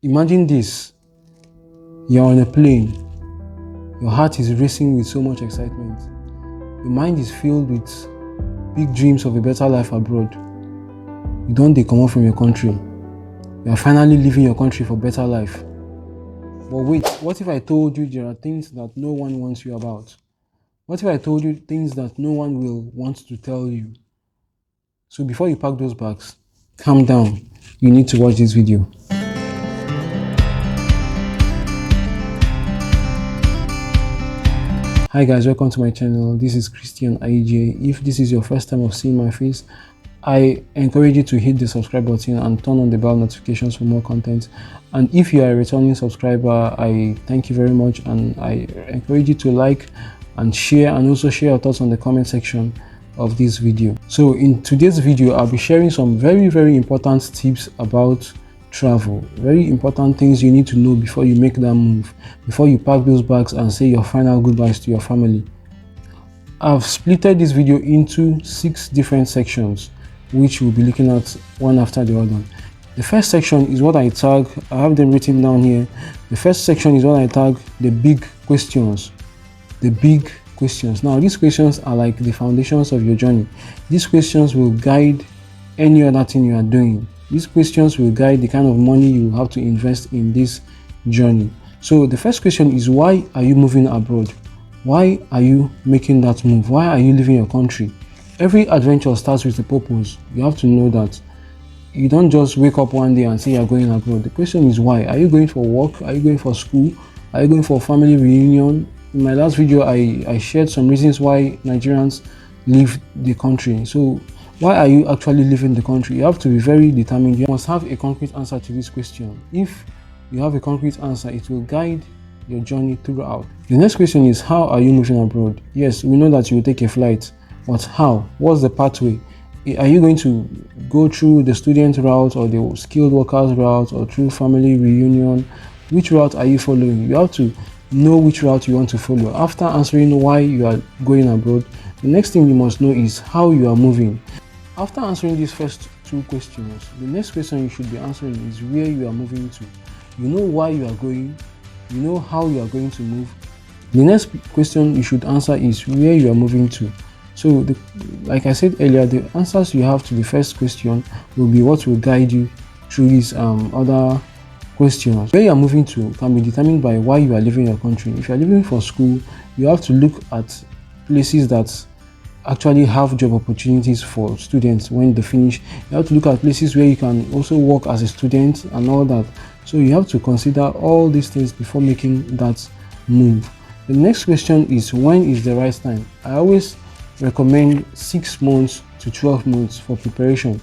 Imagine this: you're on a plane, your heart is racing with so much excitement, your mind is filled with big dreams of a better life abroad. You don't come out from your country, you are finally leaving your country for better life. But wait, what if I told you there are things that no one wants you about? What if I told you things that no one will want to tell you? So before you pack those bags, calm down. You need to watch this video. Hi guys, welcome to my channel. This is Christian IJ. If this is your first time of seeing my face, I encourage you to hit the subscribe button and turn on the bell notifications for more content. And if you are a returning subscriber, I thank you very much, and I encourage you to like and share, and also share your thoughts on the comment section of this video. So in today's video, I'll be sharing some very important tips about travel. Very important things you need to know before you make that move, before you pack those bags and say your final goodbyes to your family. I've splitted this video into 6 different sections, which we'll be looking at one after the other. The first section is what I tag, I have them written down here. The first section is what I tag the big questions. The big questions. Now, these questions are like the foundations of your journey. These questions will guide any other thing you are doing. These questions will guide the kind of money you have to invest in this journey. So the first question is, why are you moving abroad? Why are you making that move? Why are you leaving your country? Every adventure starts with a purpose. You have to know that. You don't just wake up one day and say you're going abroad. The question is why. Are you going for work? Are you going for school? Are you going for family reunion? In my last video, I shared some reasons why Nigerians leave the country. So why are you actually leaving the country? You have to be very determined. You must have a concrete answer to this question. If you have a concrete answer, it will guide your journey throughout. The next question is, how are you moving abroad? Yes, we know that you will take a flight, but how? What's the pathway? Are you going to go through the student route, or the skilled workers route, or through family reunion? Which route are you following? You have to know which route you want to follow. After answering why you are going abroad, the next thing you must know is how you are moving. After answering these first 2 questions, the next question you should be answering is where you are moving to. You know why you are going, you know how you are going to move. The next question you should answer is where you are moving to. So like I said earlier, the answers you have to the first question will be what will guide you through these other questions. Where you are moving to can be determined by why you are leaving your country. If you are leaving for school, you have to look at places that actually have job opportunities for students when they finish. You have to look at places where you can also work as a student and all that. So you have to consider all these things before making that move. The next question is, when is the right time? I always recommend 6 months to 12 months for preparation.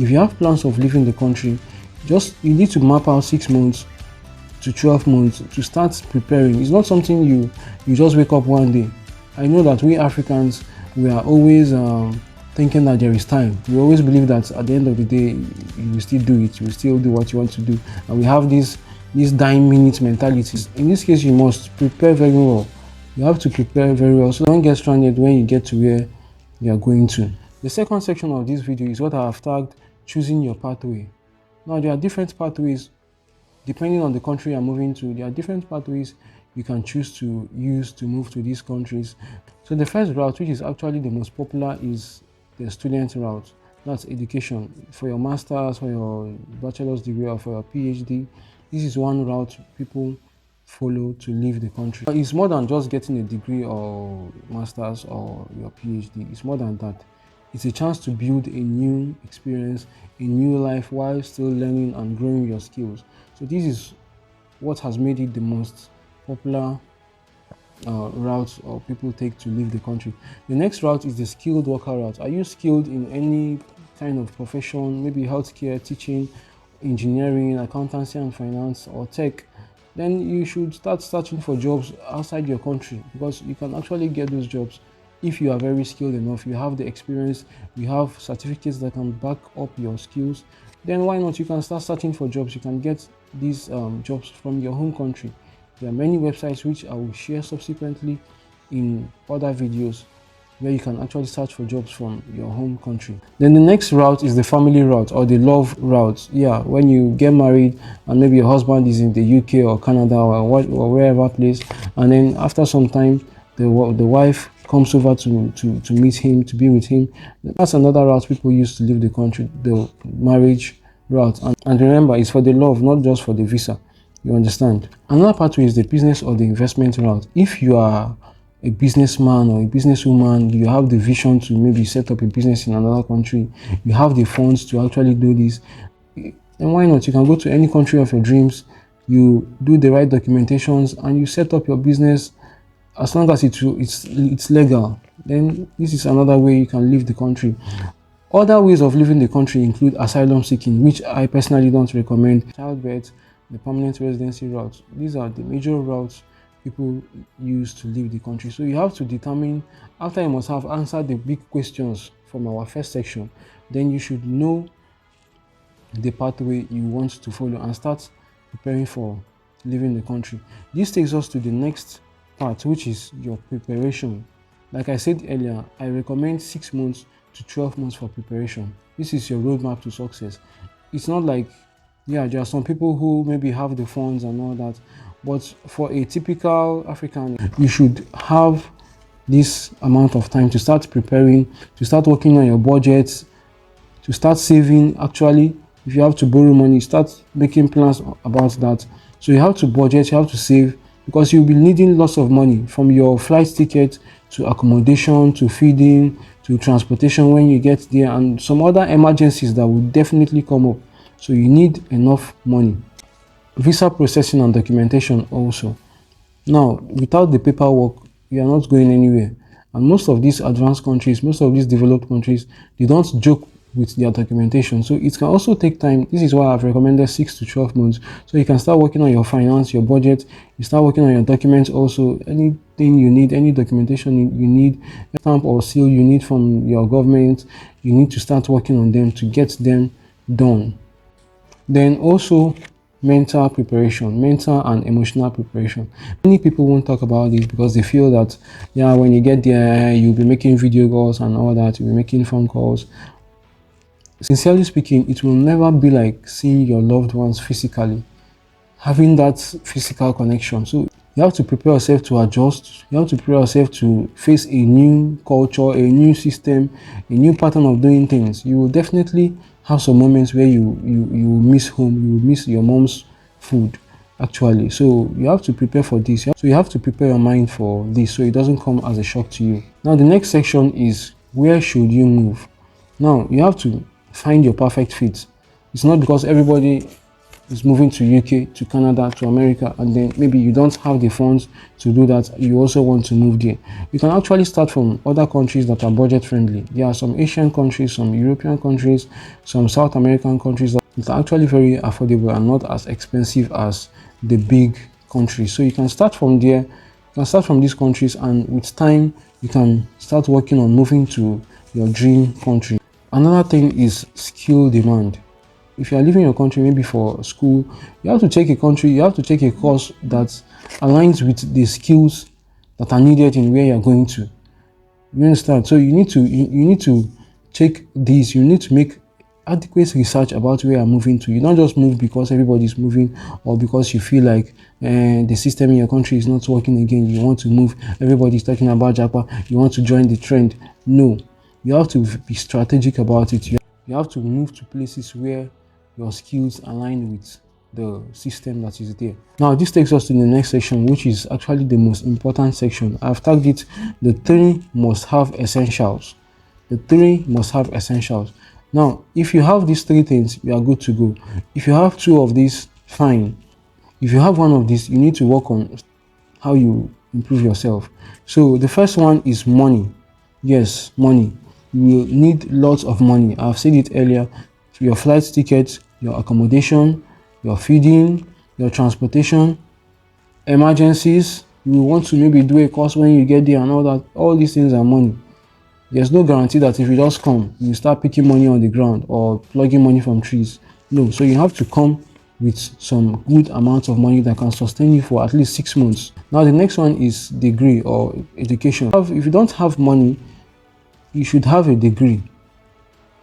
If you have plans of leaving the country, you need to map out 6 months to 12 months to start preparing. It's not something you just wake up one day. I know that we Africans, we are always thinking that there is time. We always believe that at the end of the day, you will still do it, you will still do what you want to do, and we have this dying minute mentality. In this case, you must prepare very well. You have to prepare very well, so don't get stranded when you get to where you are going to. The second section of this video is what I have tagged choosing your pathway. Now, there are different pathways depending on the country you're moving to. There are different pathways you can choose to use to move to these countries. So the first route, which is actually the most popular, is the student route. That's education for your master's, for your bachelor's degree, or for your PhD. This is one route people follow to leave the country. It's more than just getting a degree or master's or your PhD. It's more than that. It's a chance to build a new experience, a new life, while still learning and growing your skills. So this is what has made it the most popular route or people take to leave the country. The next route is the skilled worker route. Are you skilled in any kind of profession, maybe healthcare, teaching, engineering, accountancy and finance, or tech? Then you should start searching for jobs outside your country, because you can actually get those jobs if you are very skilled enough, you have the experience, you have certificates that can back up your skills. Then why not? You can start searching for jobs. You can get these jobs from your home country. There are many websites which I will share subsequently in other videos. where you can actually search for jobs from your home country. Then the next route is the family route or the love route. Yeah, when you get married and maybe your husband is in the UK or Canada or wherever place, and then after some time the wife comes over to meet him, to be with him. That's another route people use to leave the country, the marriage route. And remember, it's for the love, not just for the visa. You understand? Another pathway is the business or the investment route. If you are a businessman or a businesswoman, you have the vision to maybe set up a business in another country, you have the funds to actually do this, then why not? You can go to any country of your dreams, you do the right documentations, and you set up your business. As long as it's legal, then this is another way you can leave the country. Other ways of leaving the country include asylum seeking, which I personally don't recommend, childbirth, the permanent residency route. These are the major routes people use to leave the country. So you have to determine, after you must have answered the big questions from our first section, then you should know the pathway you want to follow and start preparing for leaving the country. This takes us to the next part, which is your preparation. Like I said earlier, I recommend 6 months to 12 months for preparation. This is your roadmap to success. It's not like, yeah, there are some people who maybe have the funds and all that, but for a typical African, you should have this amount of time to start preparing, to start working on your budget, to start saving. Actually, if you have to borrow money, start making plans about that. So you have to budget, you have to save, because you'll be needing lots of money, from your flight ticket to accommodation to feeding to transportation when you get there, and some other emergencies that will definitely come up. So you need enough money. Visa processing and documentation also. Now, without the paperwork, you are not going anywhere. And most of these advanced countries, most of these developed countries, they don't joke with their documentation. So it can also take time. This is why I've recommended 6 to 12 months. So you can start working on your finance, your budget, you start working on your documents also. Anything you need, any documentation you need, stamp or seal you need from your government, you need to start working on them to get them done. Then also mental preparation, mental and emotional preparation. Many people won't talk about this because they feel that, yeah, when you get there, you'll be making video calls and all that, you'll be making phone calls. Sincerely speaking, it will never be like seeing your loved ones physically, having that physical connection. So you have to prepare yourself to adjust, you have to prepare yourself to face a new culture, a new system, a new pattern of doing things. You will definitely have some moments where you will miss home, you will miss your mom's food actually. So you have to prepare for this. So you have to prepare your mind for this so it doesn't come as a shock to you. Now the next section is, where should you move? Now you have to find your perfect fit. It's not because everybody is moving to UK, to Canada, to America, and then maybe you don't have the funds to do that, you also want to move there. You can actually start from other countries that are budget friendly. There are some Asian countries, some European countries, some South American countries that are actually very affordable and not as expensive as the big countries. So you can start from there, you can start from these countries, and with time you can start working on moving to your dream country. Another thing is skill demand. If you are leaving your country maybe for school, you have to take a course that aligns with the skills that are needed in where you are going to. You understand? So you need to check this, you need to make adequate research about where you're moving to. You don't just move because everybody's moving, or because you feel like the system in your country is not working again, you want to move, everybody's talking about Japan, you want to join the trend. No, you have to be strategic about it. You have to move to places where your skills align with the system that is there. Now this takes us to the next section, which is actually the most important section. I've tagged it the 3 must-have essentials. The 3 must-have essentials. Now if you have these 3 things, you are good to go. If you have 2 of these, fine. If you have 1 of these, you need to work on how you improve yourself. So the first one is money. Yes, money. You will need lots of money. I've said it earlier. Your flight tickets, your accommodation, your feeding, your transportation, emergencies. You will want to maybe do a course when you get there and all that. All these things are money. There's no guarantee that if you just come, you start picking money on the ground or plugging money from trees. No, so you have to come with some good amount of money that can sustain you for at least 6 months. Now the next one is degree or education. If you don't have money, you should have a degree.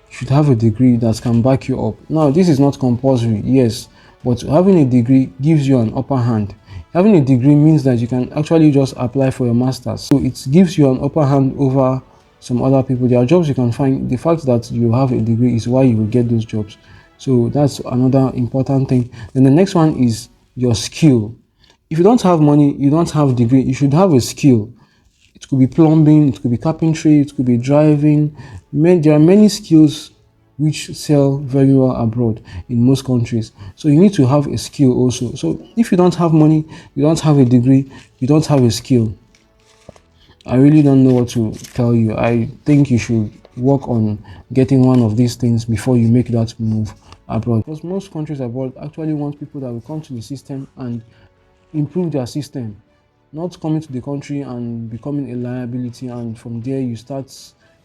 You should have a degree that can back you up. Now, this is not compulsory, yes, but having a degree gives you an upper hand. Having a degree means that you can actually just apply for your master's. So it gives you an upper hand over some other people. There are jobs you can find. The fact that you have a degree is why you will get those jobs. So that's another important thing. Then the next one is your skill. If you don't have money, you don't have a degree, you should have a skill. It could be plumbing, it could be carpentry, it could be driving. There are many skills which sell very well abroad in most countries. So you need to have a skill also. So if you don't have money, you don't have a degree, you don't have a skill, I really don't know what to tell you. I think you should work on getting one of these things before you make that move abroad. Because most countries abroad actually want people that will come to the system and improve their system, not coming to the country and becoming a liability, and from there you start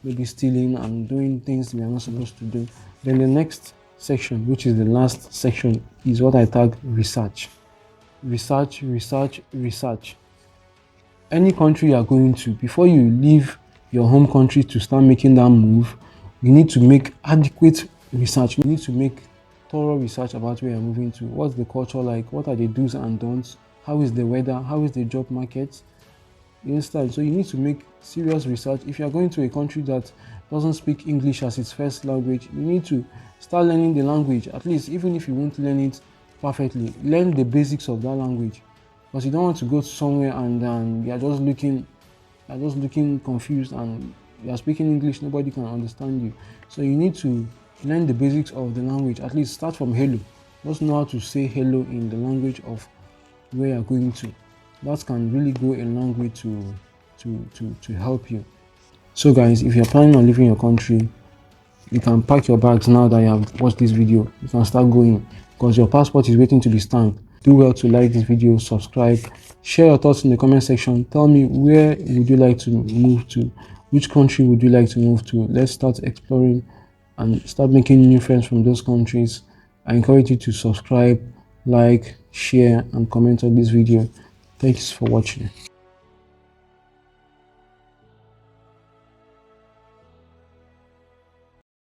maybe stealing and doing things we are not supposed to do. Then the next section, which is the last section, is what I tag research. Research, research, research. Any country you are going to, before you leave your home country to start making that move, you need to make adequate research. You need to make thorough research about where you're moving to. What's the culture like? What are the do's and don'ts? How is the weather? How is the job market? You understand? So you need to make serious research. If you're going to a country that doesn't speak English as its first language, you need to start learning the language. At least, even if you won't learn it perfectly, learn the basics of that language. Because you don't want to go to somewhere and you're just looking confused and you're speaking English, nobody can understand you. So you need to learn the basics of the language. At least start from hello. Just know how to say hello in the language of where you're going to. That can really go a long way to help you. So guys, if you're planning on leaving your country, you can pack your bags now that you have watched this video. You can start going because your passport is waiting to be stamped. Do well to like this video, subscribe, share your thoughts in the comment section. Tell me, where would you like to move to? Which country would you like to move to? Let's start exploring and start making new friends from those countries. I encourage you to subscribe, like, share and comment on this video. Thanks for watching.